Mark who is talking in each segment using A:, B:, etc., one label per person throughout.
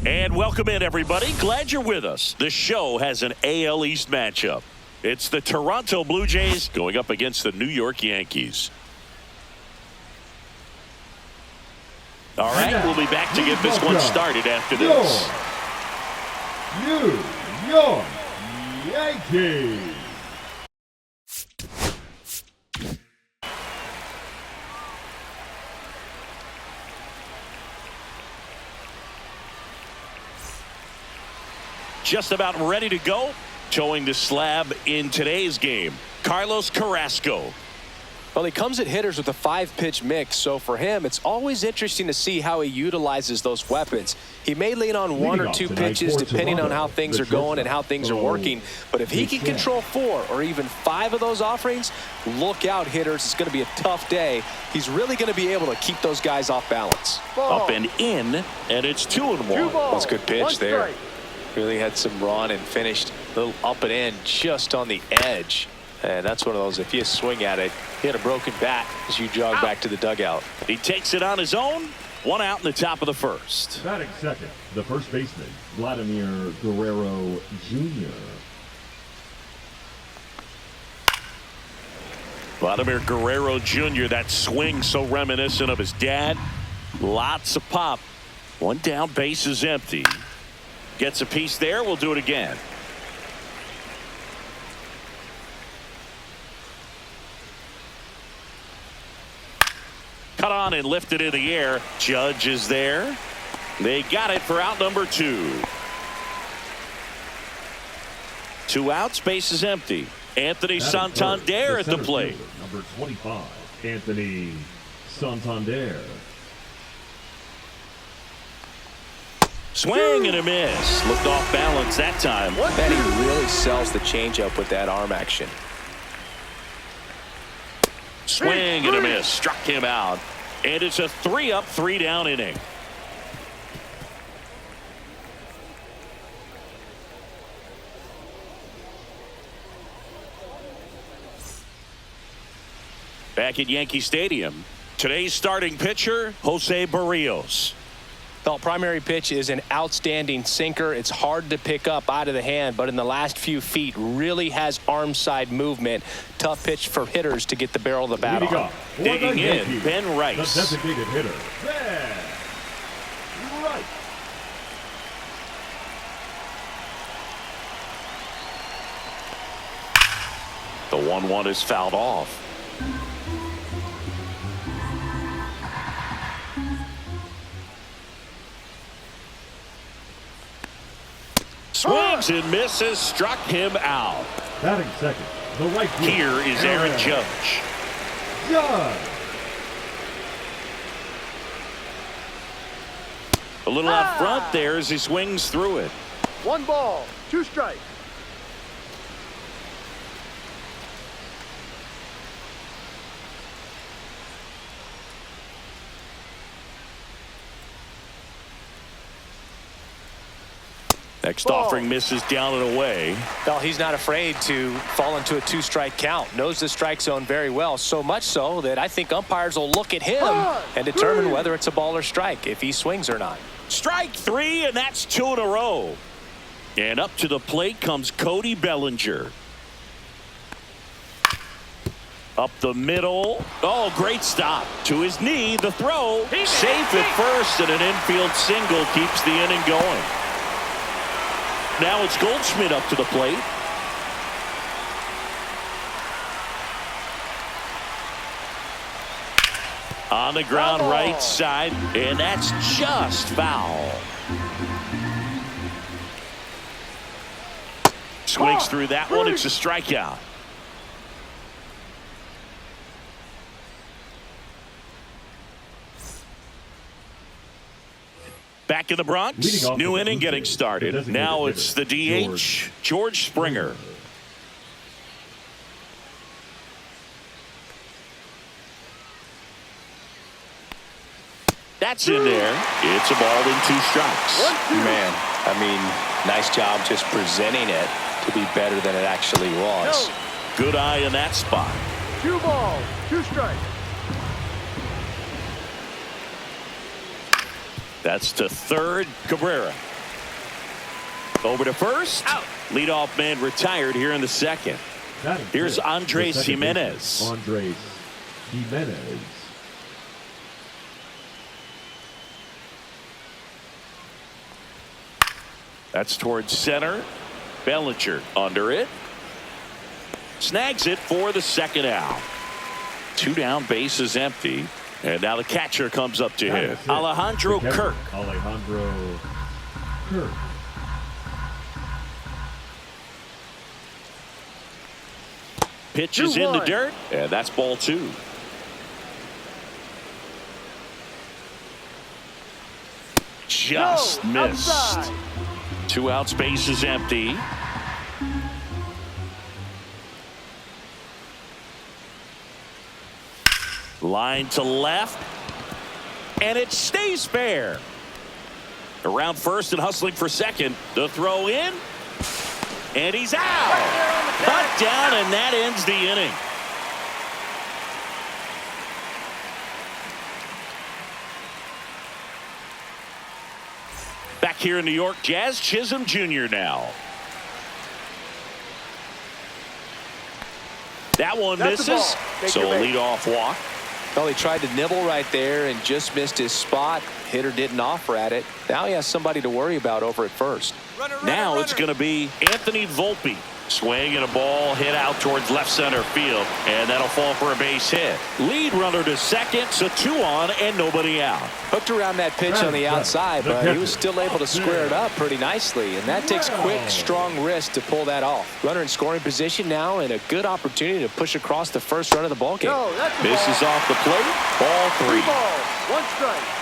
A: And welcome in, everybody. Glad you're with us. The show has an AL East matchup. It's the Toronto Blue Jays going up against the New York Yankees. All right, we'll be back to get this one started after this.
B: New York Yankees.
A: Just about ready to go. Towing the slab in today's game, Carlos Carrasco.
C: Well, he comes at hitters with a 5-pitch mix, so for him, it's always interesting to see how he utilizes those weapons. He may lean on 1 or 2 pitches depending on how things are going and how things are working, but if he can control 4 or even 5 of those offerings, look out, hitters. It's going to be a tough day. He's really going to be able to keep those guys off balance.
A: Up and in, and it's 2-1.
C: That's a good pitch there. Really had some run and finished a little up and in just on the edge. And that's one of those, if you swing at it, hit a broken bat as you jog back to the dugout.
A: He takes it on his own. 1 out in the top of the first.
B: Batting second, the first baseman, Vladimir Guerrero Jr.
A: Vladimir Guerrero Jr., that swing so reminiscent of his dad. Lots of pop. 1 down, base is empty. Gets a piece there. We'll do it again. Cut on and lifted in the air. Judge is there. They got it for out number 2. 2 outs, base is empty. Anthony Santander at the plate.
B: Number 25, Anthony Santander.
A: Swing and a miss. Looked off balance that time.
C: And he really sells the changeup with that arm action.
A: Swing and a miss. Struck him out. And it's a 3-up, 3-down inning. Back at Yankee Stadium, today's starting pitcher, Jose Barrios.
C: Well, primary pitch is an outstanding sinker. It's hard to pick up out of the hand, but in the last few feet really has arm side movement. Tough pitch for hitters to get the barrel of the bat on.
A: Digging in, Ben Rice.
B: The designated hitter, Ben Rice.
A: The 1-1 is fouled off. Swings and misses, struck him out.
B: Batting second, the right field.
A: Here is Aaron Judge. A little out front there as he swings through it.
D: 1 ball, 2 strikes.
A: Next offering misses down and away.
C: Well, he's not afraid to fall into a 2-strike count. Knows the strike zone very well, so much so that I think umpires will look at him and determine whether it's a ball or strike, if he swings or not.
A: Strike 3, and that's 2 in a row. And up to the plate comes Cody Bellinger. Up the middle. Oh, great stop. To his knee, the throw. Safe at first, and an infield single keeps the inning going. Now it's Goldschmidt up to the plate. On the ground, right side, and that's just foul. Swings through that one. It's a strikeout. Back in the Bronx, new inning getting started. Now it's the DH, George Springer. That's in there. It's a ball in 2 strikes.
C: Man, I mean, nice job just presenting it to be better than it actually was.
A: Good eye in that spot.
D: 2 balls, 2 strikes.
A: That's to third, Cabrera. Over to first.
D: Out.
A: Leadoff man retired here in the second. Here's Andres Jimenez.
B: Andres Jimenez.
A: That's towards center. Bellinger under it. Snags it for the second out. 2 down, bases empty. And now the catcher comes up to hit. Alejandro Kirk.
B: Alejandro Kirk.
A: Pitch is in the dirt. And that's ball 2. Just missed.
D: Outside.
A: 2 outs, bases empty. Line to left. And it stays fair. Around first and hustling for second. The throw in. And he's out. Cut down, and that ends the inning. Back here in New York, Jazz Chisholm Jr. now. That one misses. So a leadoff walk.
C: Well, he tried to nibble right there and just missed his spot. Hitter didn't offer at it. Now he has somebody to worry about over at first.
A: Now it's going to be Anthony Volpe. Swing and a ball hit out towards left center field. And that'll fall for a base hit. Lead runner to second. So 2 on and nobody out.
C: Hooked around that pitch on the outside, but he was still able to square it up pretty nicely. And that takes quick, strong wrist to pull that off. Runner in scoring position now and a good opportunity to push across the first run of the ballgame.
D: No, that's the
A: Misses
D: ball.
A: off the plate. Ball 3.
D: 3 balls, 1 strike.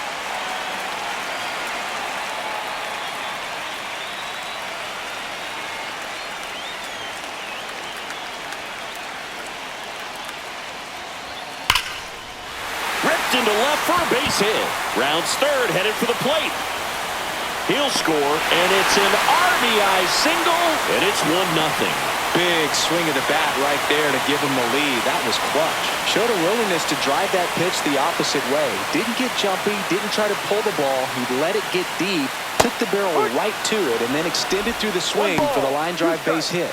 A: Into left for a base hit. Rounds third, headed for the plate. He'll score, and it's an RBI single, and it's 1-0.
C: Big swing of the bat right there to give him the lead. That was clutch. Showed a willingness to drive that pitch the opposite way. Didn't get jumpy, didn't try to pull the ball. He let it get deep, took the barrel right to it, and then extended through the swing for the line drive base hit.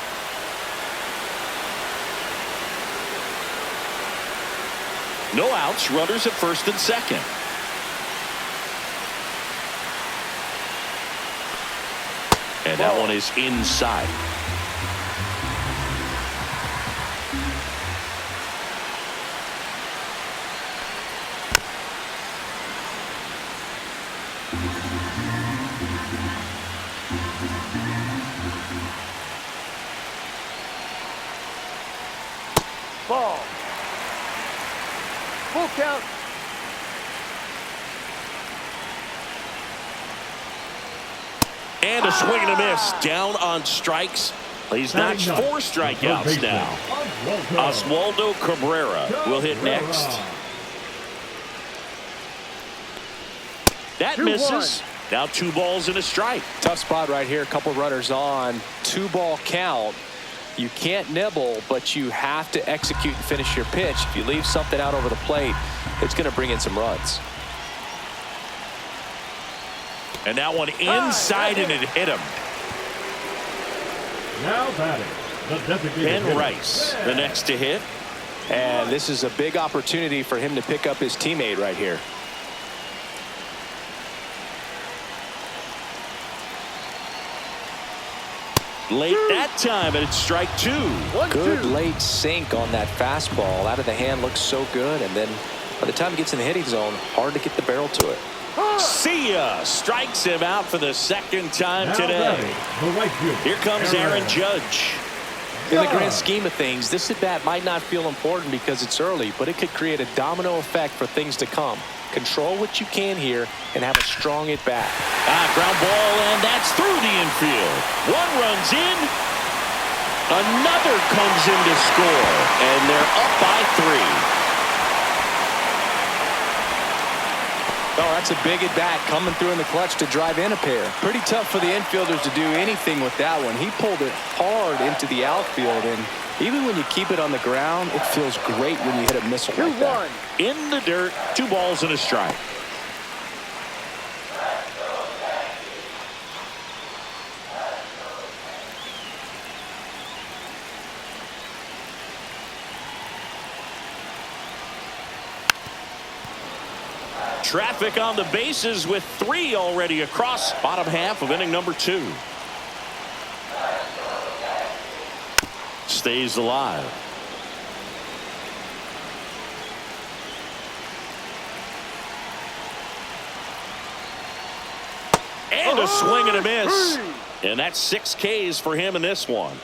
A: No outs, runners at first and second. And that one is inside.
D: Ball. Full count.
A: And a swing and a miss. Down on strikes. He's notched 4 strikeouts now. Oswaldo Cabrera will hit next. That misses. Now 2 balls and a strike.
C: Tough spot right here. A couple runners on. 2-ball count. You can't nibble, but you have to execute and finish your pitch. If you leave something out over the plate, it's going to bring in some runs.
A: And that one inside, and it hit him.
B: Now batting, the designated
A: Ben
B: hitter.
A: Rice, the next to hit.
C: And this is a big opportunity for him to pick up his teammate right here.
A: Late that time, and it's strike 2.
C: Good late sink on that fastball. Out of the hand, looks so good. And then by the time it gets in the hitting zone, hard to get the barrel to it.
A: See ya. Strikes him out for the second time
B: Now
A: today.
B: batting, the right fielder,
A: Here comes Aaron Judge.
C: In the grand scheme of things, this at-bat might not feel important because it's early, but it could create a domino effect for things to come. Control what you can here and have a strong at-bat.
A: Ground ball, and that's through the infield. 1 runs in. Another comes in to score, and they're up by 3.
C: Oh, that's a big at-bat coming through in the clutch to drive in a pair. Pretty tough for the infielders to do anything with that one. He pulled it hard into the outfield, and even when you keep it on the ground, it feels great when you hit a missile like that.
D: 2-1.
A: In the dirt, 2 balls and a strike. Traffic on the bases with 3 already across bottom half of inning number 2. Stays alive. And a swing and a miss. And that's 6 Ks for him in this one.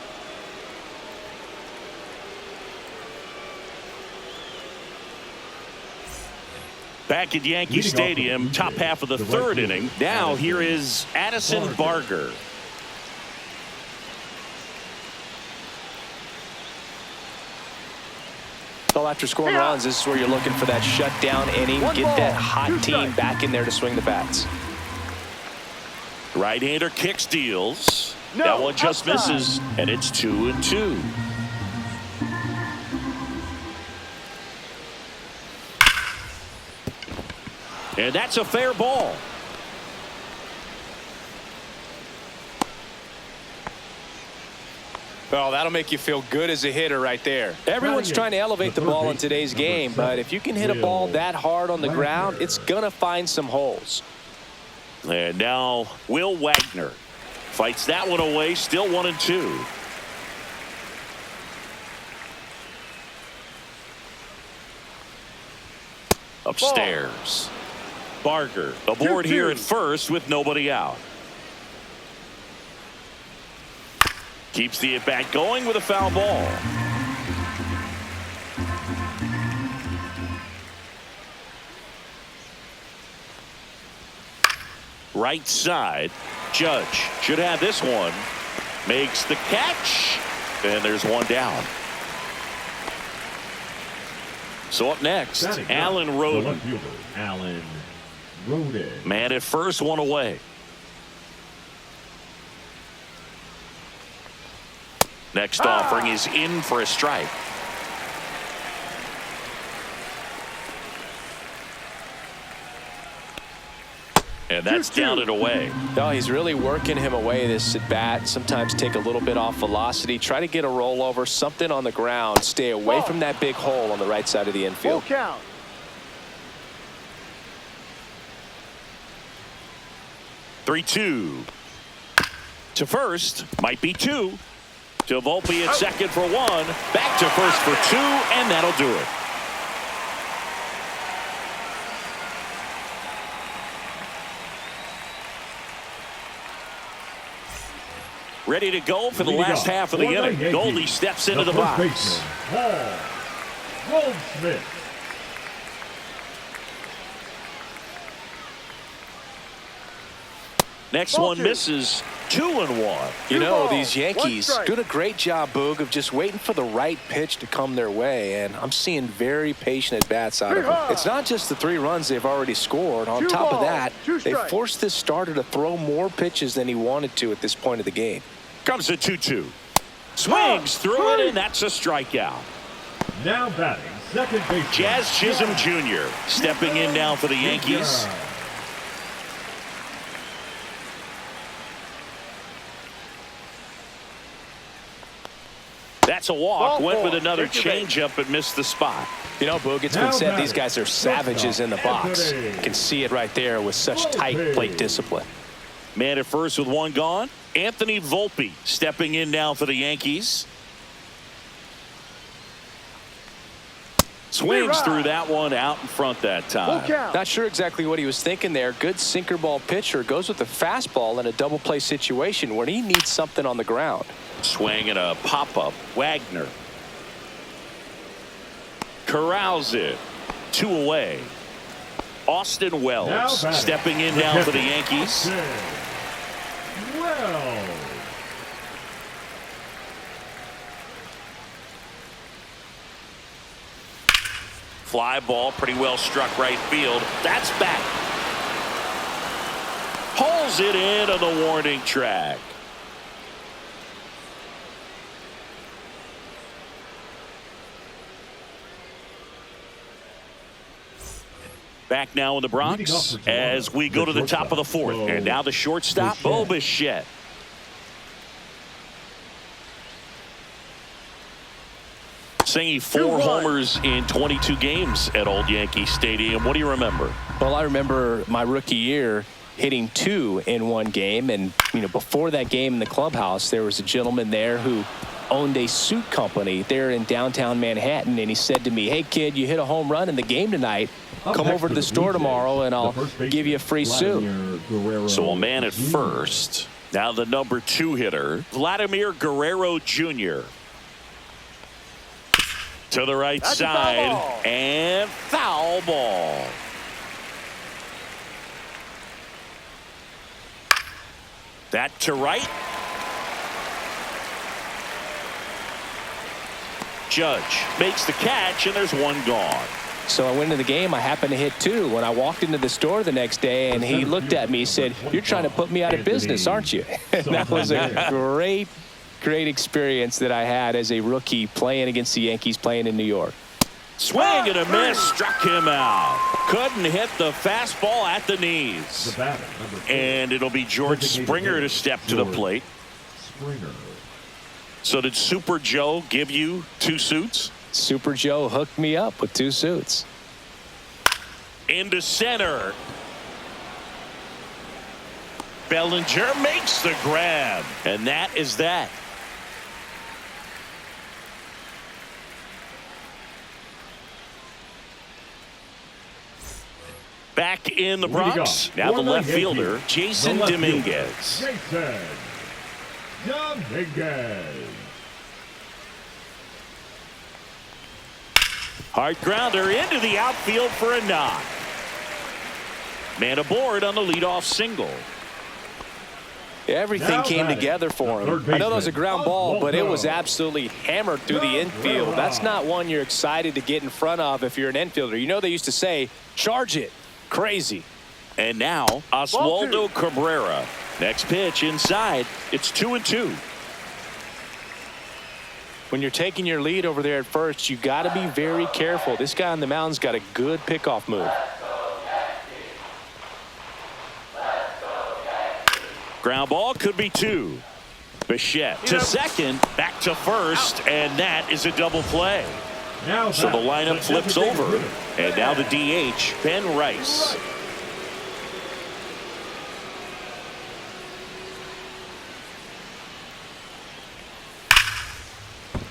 A: Back at Yankee Stadium, top half of the 3rd inning. Now here is Addison Barger.
C: Well, after scoring runs, this is where you're looking for that shutdown inning. Get that hot team back in there to swing the bats.
A: Right-hander kicks, deals. That one just misses, and it's 2-2. And that's a fair ball.
C: Well, that'll make you feel good as a hitter right there. Everyone's trying to elevate the ball in today's game, but if you can hit a ball that hard on the ground, it's going to find some holes.
A: And now Will Wagner fights that one away, still 1-2. Upstairs. Barger aboard here at first with nobody out. Keeps the at-bat going with a foul ball. Right side. Judge should have this one. Makes the catch. And there's one down. So up next, Alan Roden.
B: Alan Roden.
A: Man at first, one away. Next offering is in for a strike. And that's down and away.
C: No, he's really working him away this at bat. Sometimes take a little bit off velocity. Try to get a rollover, something on the ground. Stay away from that big hole on the right side of the infield.
D: Full count.
A: Three-two. To first. Might be 2. To Volpe at second for 1. Back to first for 2, and that'll do it. Ready to go for the last half of the inning. Goldie steps into the box.
B: Paul Goldschmidt.
A: Next one misses. 2-1.
C: You know, these Yankees doing a great job, Boog, of just waiting for the right pitch to come their way, and I'm seeing very patient at-bats out of them. It's not just the 3 runs they've already scored. On top of that, they forced this starter to throw more pitches than he wanted to at this point of the game.
A: Comes a 2-2. Swings through it, and that's a strikeout.
B: Now batting, second base.
A: Jazz Chisholm Jr. stepping in now for the Yankees. That's a walk. Went with another changeup and missed the spot.
C: You know, Boog, it's been said these guys are savages in the box. You can see it right there with such tight plate discipline.
A: Man at first with 1 gone. Anthony Volpe stepping in now for the Yankees. Swings through that one out in front that time.
C: Not sure exactly what he was thinking there. Good sinker ball pitcher goes with the fastball in a double play situation where he needs something on the ground.
A: Swing and a pop-up. Wagner corrals it. 2 away. Austin Wells stepping in now for the Yankees.
B: Wells.
A: Fly ball pretty well struck right field. That's back. Pulls it in on the warning track. Back now in the Bronx as we go to the top of the 4th. And now the shortstop, Bo Bichette. Saying 4 homers in 22 games at Old Yankee Stadium. What do you remember?
C: Well, I remember my rookie year hitting 2 in one game. And, before that game in the clubhouse, there was a gentleman there who owned a suit company there in downtown Manhattan. And he said to me, "Hey, kid, you hit a home run in the game tonight. Come over to the store tomorrow and I'll give you a free suit."
A: So a man at first. Now the number 2 hitter, Vladimir Guerrero Jr. To the right side, and foul ball. That to right. Judge makes the catch, and there's one gone.
C: So I went into the game. I happened to hit 2 when I walked into the store the next day, and he looked at me and said, "You're trying to put me out of business, aren't you?" And that was a great experience that I had as a rookie playing against the Yankees, playing in New York.
A: Swing and a miss, struck him out. Couldn't hit the fastball at the knees. And it'll be George Springer to step to the plate. So did Super Joe give you 2 suits?
C: Super Joe hooked me up with 2 suits.
A: Into center. Bellinger makes the grab. And that is that. Back in the Bronx. Now the left fielder, Jason Dominguez. Hard grounder into the outfield for a knock. Man aboard on the leadoff single.
C: Everything came together for him. I know that was a ground ball, but it was absolutely hammered through the infield. That's not one you're excited to get in front of if you're an infielder. They used to say, "Charge it." Crazy.
A: And now Oswaldo Cabrera. Next pitch inside. It's 2-2.
C: When you're taking your lead over there at first, you got to be very careful. This guy on the mound's got a good pickoff move.
A: Ground ball could be 2. Bichette to second, back to first, and that is a double play. So the lineup flips over, and now the DH, Ben Rice.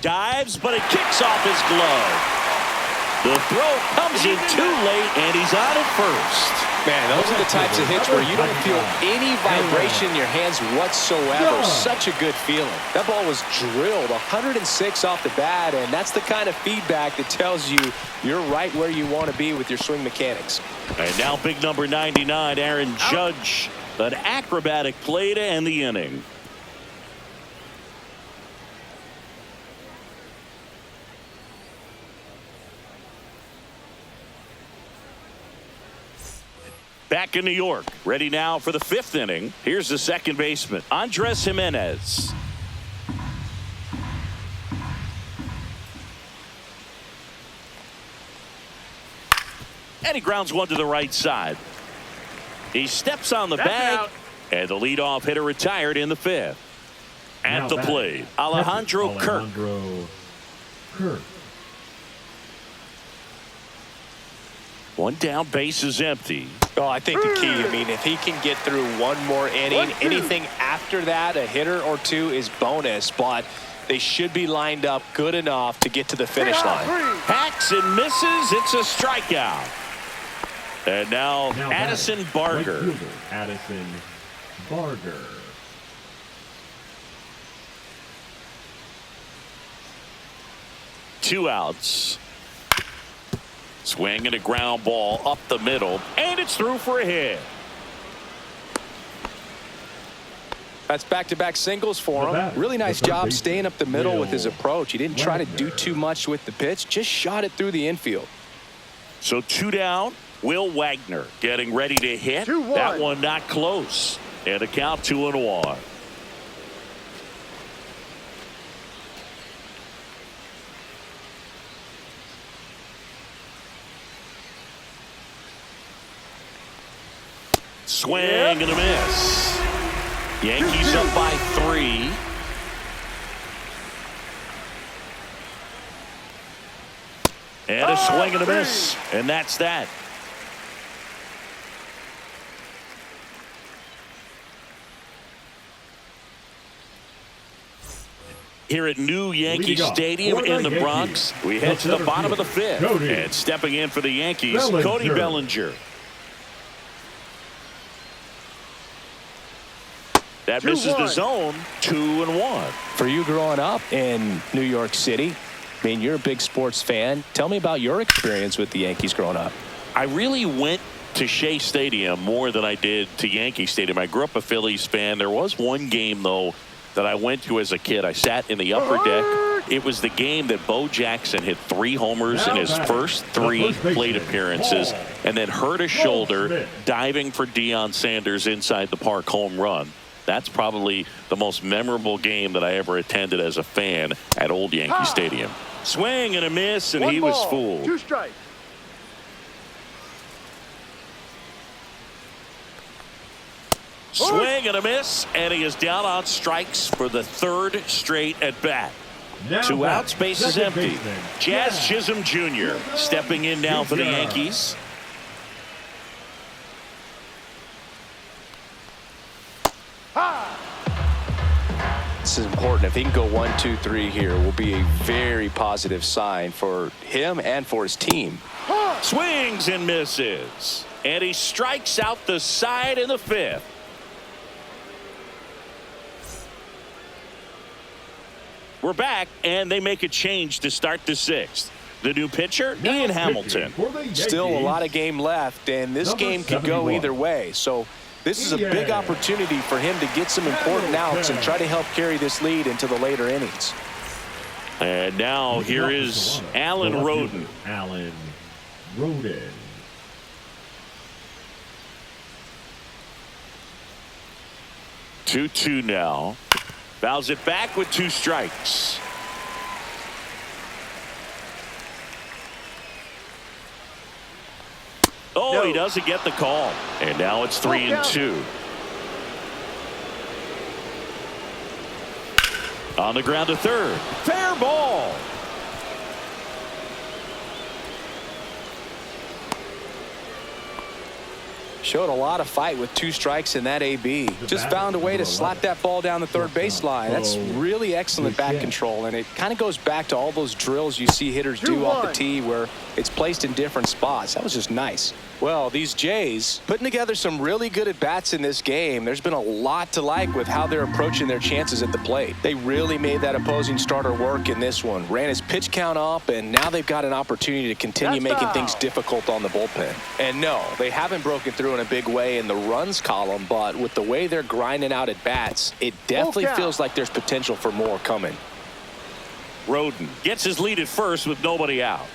A: Dives, but it kicks off his glove. The throw comes in too late, and he's on at first.
C: Man, those are the types of hits where you don't feel any vibration in your hands whatsoever. Such a good feeling. That ball was drilled 106 off the bat, and that's the kind of feedback that tells you you're right where you want to be with your swing mechanics.
A: And now big number 99, Aaron Judge. An acrobatic play to end the inning. Back in New York, ready now for the 5th inning. Here's the second baseman, Andres Jimenez. And he grounds one to the right side. He steps on the bag, and the leadoff hitter retired in the 5th. At the plate, Alejandro Kirk. One down, base is empty.
C: Oh, I think the key, if he can get through one more inning, anything after that, a hitter or 2 is bonus, but they should be lined up good enough to get to the finish line.
A: Hacks and misses. It's a strikeout. And now Addison Barger.
B: Addison Barger.
A: Two outs. Swing and a ground ball up the middle, and it's through for a hit.
C: That's back-to-back singles for him. Really nice job staying up the middle with his approach. He didn't try to do too much with the pitch, just shot it through the infield.
A: So 2 down, Will Wagner getting ready to hit. That one not close. And a count 2-1. Swing and a miss. Yankees up by 3. And a swing and a miss. And that's that. Here at New Yankee Stadium in the Bronx, we head to the bottom of the fifth. And stepping in for the Yankees, Cody Bellinger. That misses the zone. 2-1.
C: For you growing up in New York City, I mean, you're a big sports fan. Tell me about your experience with the Yankees growing up.
A: I really went to Shea Stadium more than I did to Yankee Stadium. I grew up a Phillies fan. There was one game, though, that I went to as a kid. I sat in the upper deck. It was the game that Bo Jackson hit 3 homers in his first 3 plate appearances and then hurt his shoulder diving for Deion Sanders inside the park home run. That's probably the most memorable game that I ever attended as a fan at Old Yankee Stadium. Swing and a miss, and he was fooled.
D: 2 strikes.
A: Swing and a miss, and he is down on strikes for the 3rd straight at bat. 2 outs, base is empty. Jazz Chisholm Jr. stepping in now for the Yankees.
C: This is important. If he can go 1, 2, 3 here, will be a very positive sign for him and for his team.
A: Swings and misses, and he strikes out the side in the 5th. We're back, and they make a change to start the 6th. The new pitcher, Ian Hamilton.
C: Still a lot of game left, and this game could go either way. So this is a big opportunity for him to get some important outs and try to help carry this lead into the later innings.
A: And now here is Alan Roden.
B: Alan Roden.
A: Two now. Fouls it back with 2 strikes. Oh, he doesn't get the call. And now it's 3-2. On the ground to third. Fair ball.
C: Showed a lot of fight with 2 strikes in that AB. Just found a way to slap that ball down the third baseline. That's really excellent bat control, and it kind of goes back to all those drills you see hitters do off the tee where it's placed in different spots. That was just nice. Well, these Jays putting together some really good at-bats in this game. There's been a lot to like with how they're approaching their chances at the plate. They really made that opposing starter work in this one. Ran his pitch count up, and now they've got an opportunity to continue making things difficult on the bullpen. And no, they haven't broken through in a big way in the runs column, but with the way they're grinding out at-bats, it definitely feels like there's potential for more coming.
A: Roden gets his lead at first with nobody out.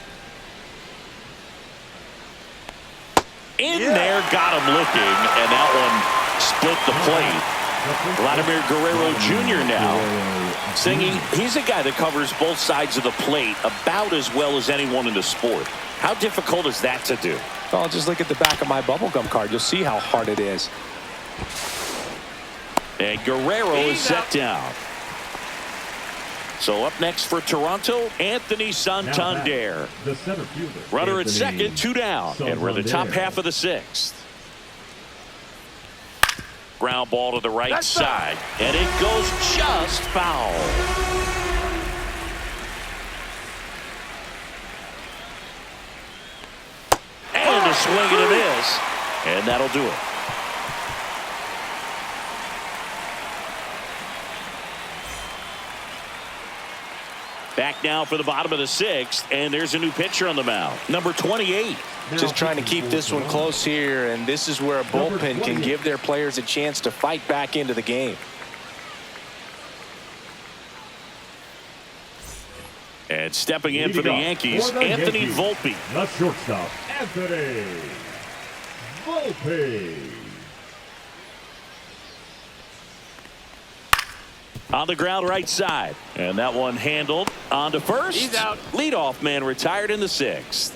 A: In there, got him looking, and that one split the plate. Vladimir Guerrero Jr. now singing. He's a guy that covers both sides of the plate about as well as anyone in the sport. How difficult is that to do?
C: Well, just look at the back of my bubblegum card. You'll see how hard it is.
A: And Guerrero is set down. So up next for Toronto, Anthony Santander.
B: The center fielder.
A: Runner at second, 2 down. And we're in the top half of the 6th. Ground ball to the right side. And it goes just foul. And a swing and a miss. And that'll do it. Back now for the bottom of the 6th, and there's a new pitcher on the mound, number 28.
C: Just trying to keep this one close here, and this is where a bullpen can give their players a chance to fight back into the game.
A: And stepping in for the Yankees, Anthony Volpe.
B: The shortstop, Anthony Volpe.
A: On the ground right side. And that one handled on to first.
D: He's out.
A: Leadoff man retired in the 6th.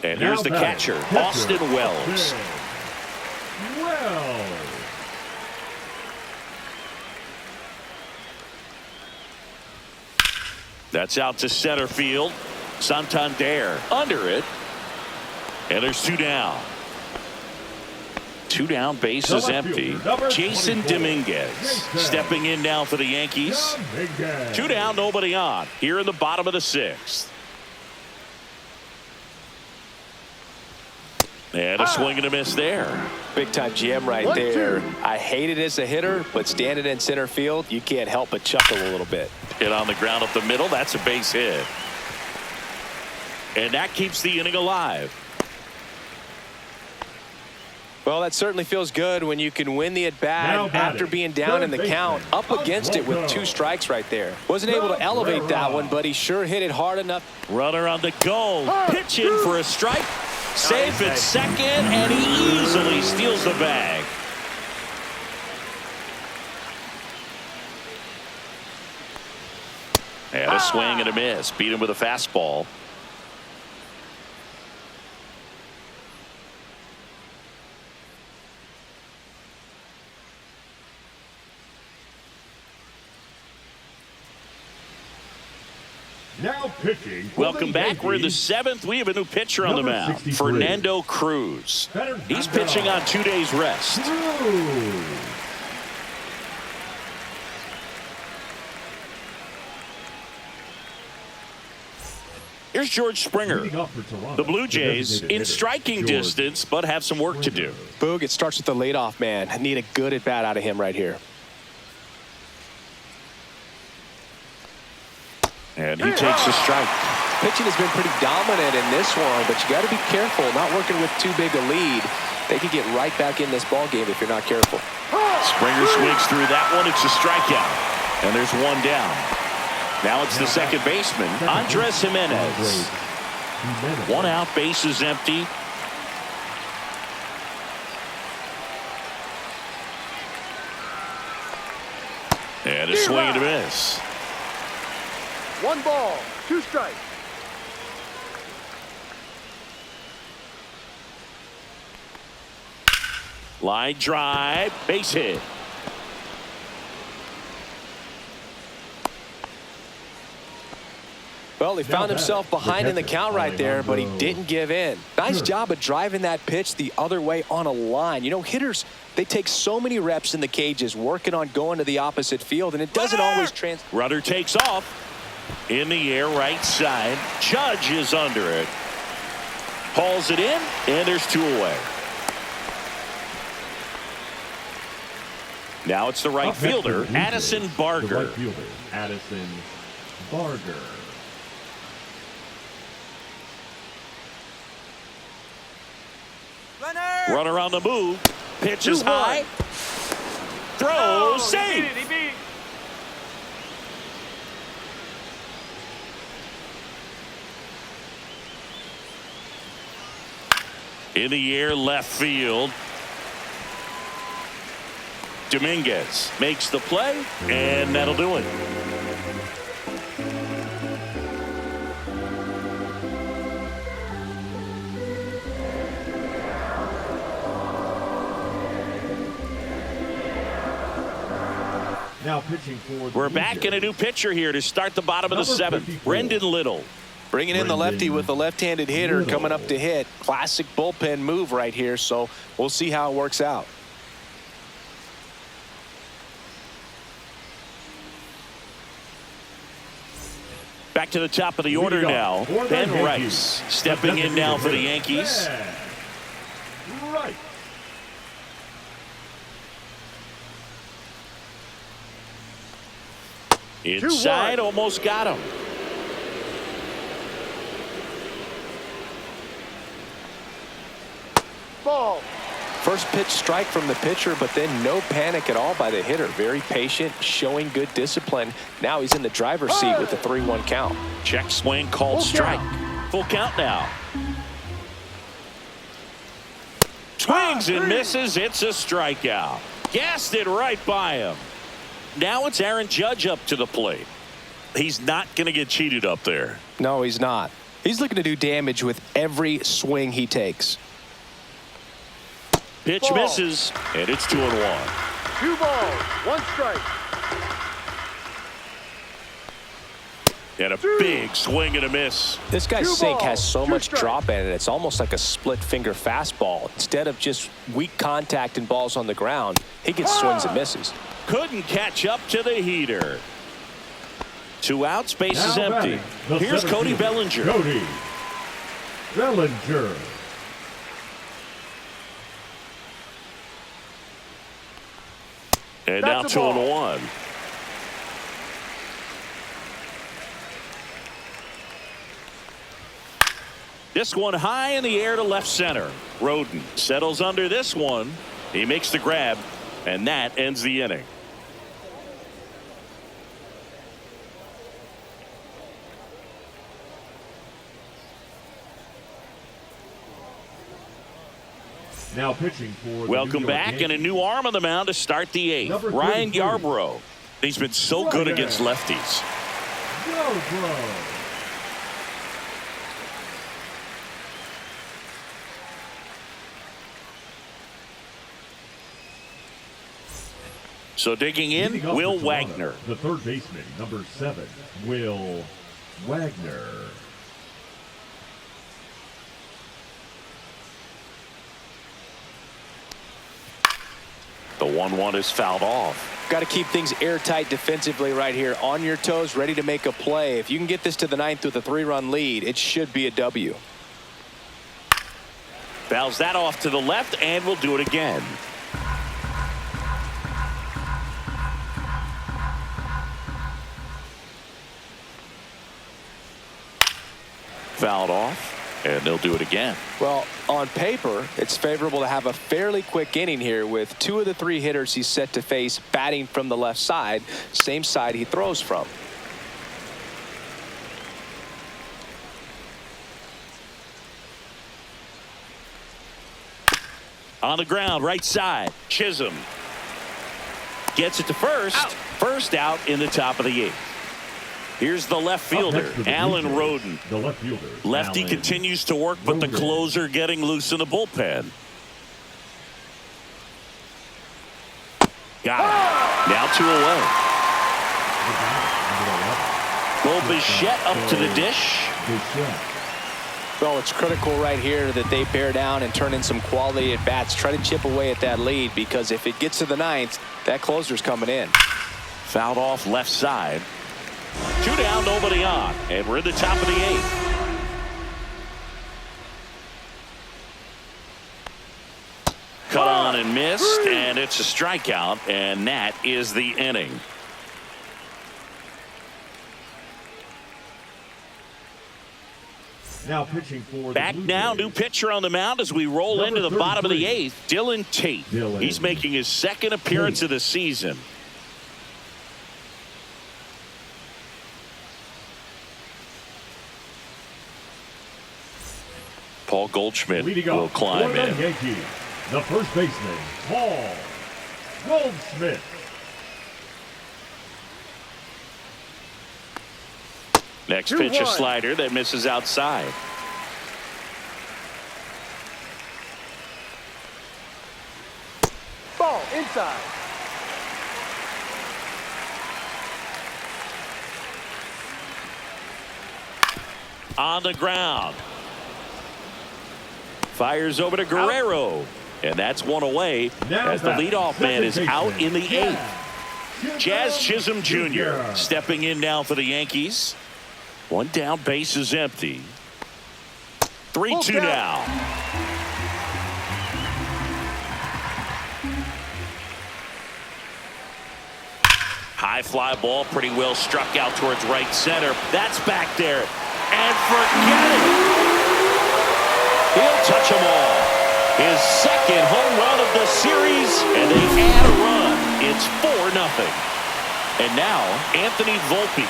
A: And here's the catcher, Austin Wells. That's out to center field. Santander under it. And there's 2 down. 2 down, base is empty. Jason Dominguez stepping in now for the Yankees. 2 down, nobody on. Here in the bottom of the 6th. And a swing and a miss there.
C: Big time jam right there. I hate it as a hitter, but standing in center field, you can't help but chuckle a little bit.
A: Hit on the ground up the middle. That's a base hit. And that keeps the inning alive.
C: Well, that certainly feels good when you can win the at-bat after being down in the count, up against it with 2 strikes right there. Wasn't able to elevate that one, but he sure hit it hard enough.
A: Runner on the go. Pitch in for a strike. Safe at second, and he easily steals the bag. And a swing and a miss. Beat him with a fastball.
B: Now pitching.
A: Welcome back. We're in the 7th. We have a new pitcher on the mound. Fernando Cruz. He's pitching on 2 days rest. Here's George Springer. The Blue Jays in striking distance, but have some work to do.
C: Boog, it starts with the leadoff man. I need a good at-bat out of him right here.
A: And he takes a strike.
C: Pitching has been pretty dominant in this one, but you got to be careful. Not working with too big a lead. They could get right back in this ball game if you're not careful.
A: Springer swings through that one. It's a strikeout. And there's 1 down. Now it's the second baseman, Andres Jimenez. 1 out, base is empty. And a swing and a miss.
D: 1 ball, 2 strikes.
A: Line drive, base hit.
C: Well, he found himself behind in the count right there, but he didn't give in. Nice job of driving that pitch the other way on a line. You know, hitters, they take so many reps in the cages working on going to the opposite field, and it doesn't always translate.
A: Runner takes off. In the air, right side. Judge is under it. Hauls it in, and there's 2 away. Now it's the right fielder, Addison Barger.
B: Addison Barger.
A: Runner on the move. Pitch is high. Throw, safe. In the air, left field. Dominguez makes the play, and that'll do it.
B: Now pitching for
A: We're back in a new pitcher here to start the bottom of the 7th. Brendan Little.
C: Bringing in the lefty with the left-handed hitter coming up to hit. Classic bullpen move right here, so we'll see how it works out.
A: Back to the top of the order now. Ben Rice stepping in now for the Yankees.
B: Right.
A: Inside, almost got him.
D: Ball.
C: First pitch strike from the pitcher, but then no panic at all by the hitter. Very patient, showing good discipline. Now he's in the driver's seat with the 3-1 count.
A: Check swing, called strike. Full count now. Swings and misses. It's a strikeout. Gassed it right by him. Now it's Aaron Judge up to the plate. He's not going to get cheated up there.
C: No, he's not. He's looking to do damage with every swing he takes.
A: Pitch misses, and it's 2-1.
D: 2 balls, 1 strike.
A: And a big swing and a miss.
C: This guy's sink has so much
D: strikes.
C: drop in it. It's almost like a split finger fastball. Instead of just weak contact and balls on the ground, he gets swings and misses.
A: Couldn't catch up to the heater. 2 outs, base is
B: Now
A: empty.
B: batting, the
A: Here's
B: center
A: Cody
B: fielder,
A: Bellinger.
B: Cody Bellinger.
A: And now
D: That's a
A: 2-1. This one high in the air to left center. Roden settles under this one. He makes the grab, and that ends the inning.
B: Now pitching for the
A: Welcome
B: New York
A: back, and a
B: Yankees.
A: new arm on the mound to start the 8th.
B: Number
A: Ryan
B: 33.
A: Yarbrough. He's been so good
B: Ryan.
A: against lefties.
B: Yarbrough.
A: So digging in,
B: Leading off
A: Will
B: for Toronto,
A: Wagner.
B: The third baseman, number 7, Will Wagner.
A: The 1-1 is fouled off.
C: Got to keep things airtight defensively right here. On your toes, ready to make a play. If you can get this to the 9th with a 3-run lead, it should be a W.
A: Fouls that off to the left, and we'll do it again. Fouled off, and they'll do it again.
C: Well, on paper, it's favorable to have a fairly quick inning here with 2 of the 3 hitters he's set to face batting from the left side, same side he throws from.
A: On the ground, right side, Chisholm gets it to first. First out in the top of the 8th. Here's the left fielder,
B: Up next for the
A: Alan
B: Blue Jays,
A: Roden.
B: The left fielder.
A: Lefty
B: Alan
A: continues to work, but the
B: Roden.
A: closer getting loose in the bullpen. Got it. Now 2 away. Well, Bichette up to the dish.
B: Bichette.
C: Well, it's critical right here that they bear down and turn in some quality at bats. Try to chip away at that lead, because if it gets to the 9th, that closer's coming in.
A: Fouled off left side. 2 down, nobody on, and we're in the top of the 8th. Cut on and missed, and it's a strikeout, and that is the inning.
B: Now pitching for
A: Back
B: the Blue
A: now,
B: Jays.
A: new pitcher on the mound as we roll
B: Number
A: into the bottom of the
B: 33.
A: 8th. Dylan Tate.
B: Dylan
A: He's making his second appearance
B: Tate.
A: of the season. Paul Goldschmidt
B: Leading
A: will
B: up
A: climb
B: for the
A: in.
B: Yankees, the first baseman, Paul Goldschmidt.
A: Next
D: 2-1.
A: pitch, a slider that misses outside.
D: Ball inside.
A: On the ground. Fires over to Guerrero. And that's 1 away
B: Now
A: as the
B: batting,
A: leadoff man is
B: second
A: out in the
B: baseman,
A: 8th. Jazz Chisholm Jr. stepping in now for the Yankees. 1 down, base is empty. 3-2
D: Full count.
A: now. High fly ball, pretty well struck out towards right center. That's back there. And forget it. He'll touch them all. His second home run of the series, and they add a run. It's 4-0. And now, Anthony Volpe.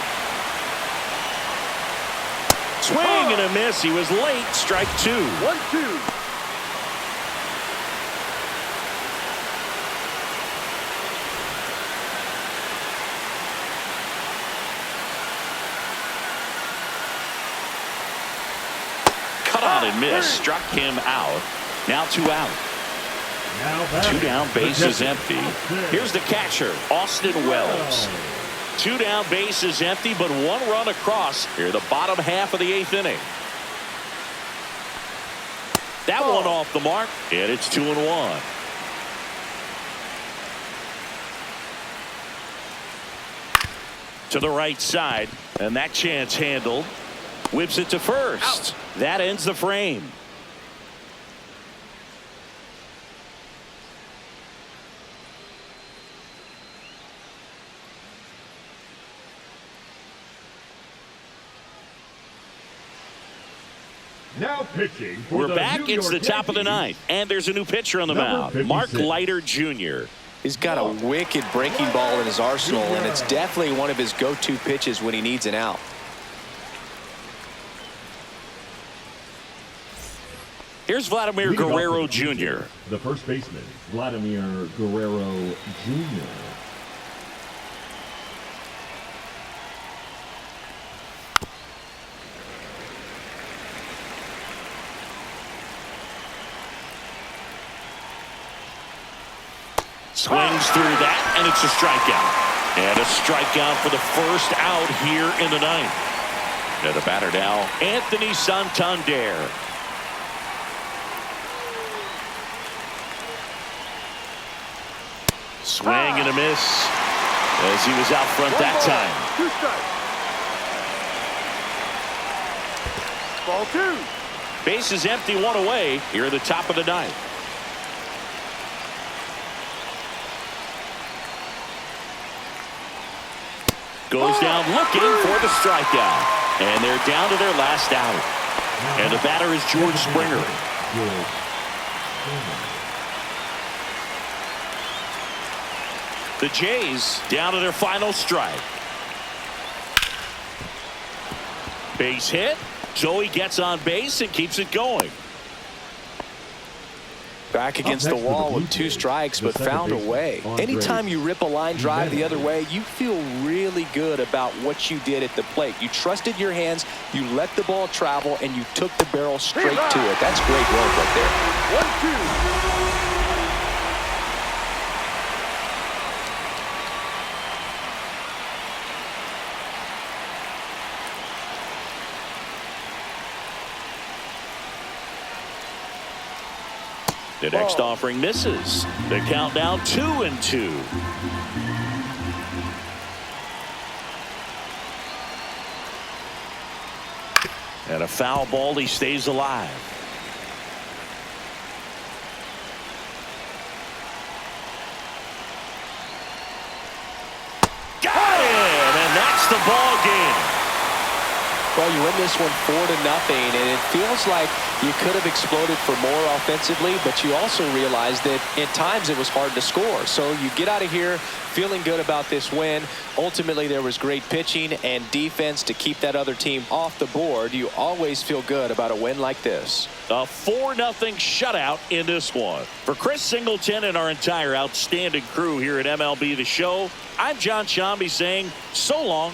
A: Swing and a miss. He was late. Strike 2.
D: 1-2.
A: Cut on and miss. Struck him out. Now 2 out.
B: Now batting,
A: 2 down, base is
B: the
A: empty.
B: catcher,
A: Here's the catcher, Austin Wells. Two down, bases empty, but one run across here, the bottom half of the 8th inning. That one off the mark, and it's 2-1. To the right side, and that chance handled. Whips it to first. That ends the frame.
B: Now pitching for
A: We're
B: the
A: back.
B: New
A: It's the
B: York
A: top of the
B: Yankees.
A: 9th, and there's a new pitcher on the
B: Number
A: mound.
B: 56.
A: Mark Leiter Jr.
C: He's got a wicked breaking ball in his arsenal, and it's definitely one of his go-to pitches when he needs an out.
A: Here's Vladimir
B: Leading off
A: Guerrero
B: with the
A: Jr.
B: pitcher, the first baseman, Vladimir Guerrero Jr.
A: Swings through that, and it's a strikeout. And a strikeout for the first out here in the 9th. And the batter now, Anthony Santander. Swing and a miss as he was out front that time.
D: 2 strikes. Ball 2.
A: Bases empty, one away here at the top of the 9th. Goes down looking for the strikeout. And they're down to their last out. And the batter is George Springer. The Jays down to their final strike. Base hit. Joey gets on base and keeps it going.
C: Back against the wall with 2 strikes, but found a way. Anytime you rip a line drive the other way, you feel really good about what you did at the plate. You trusted your hands, you let the ball travel, and you took the barrel straight to it. That's great work right there.
D: 1-2.
A: The next offering misses. The count now 2-2. And a foul ball. He stays alive. Got it, and that's the ball game.
C: Well, you win this one 4-0, and it feels like you could have exploded for more offensively, but you also realize that at times it was hard to score. So you get out of here feeling good about this win. Ultimately, there was great pitching and defense to keep that other team off the board. You always feel good about a win like this.
A: A 4-0 shutout in this one. For Chris Singleton and our entire outstanding crew here at MLB The Show, I'm John Shambi saying so long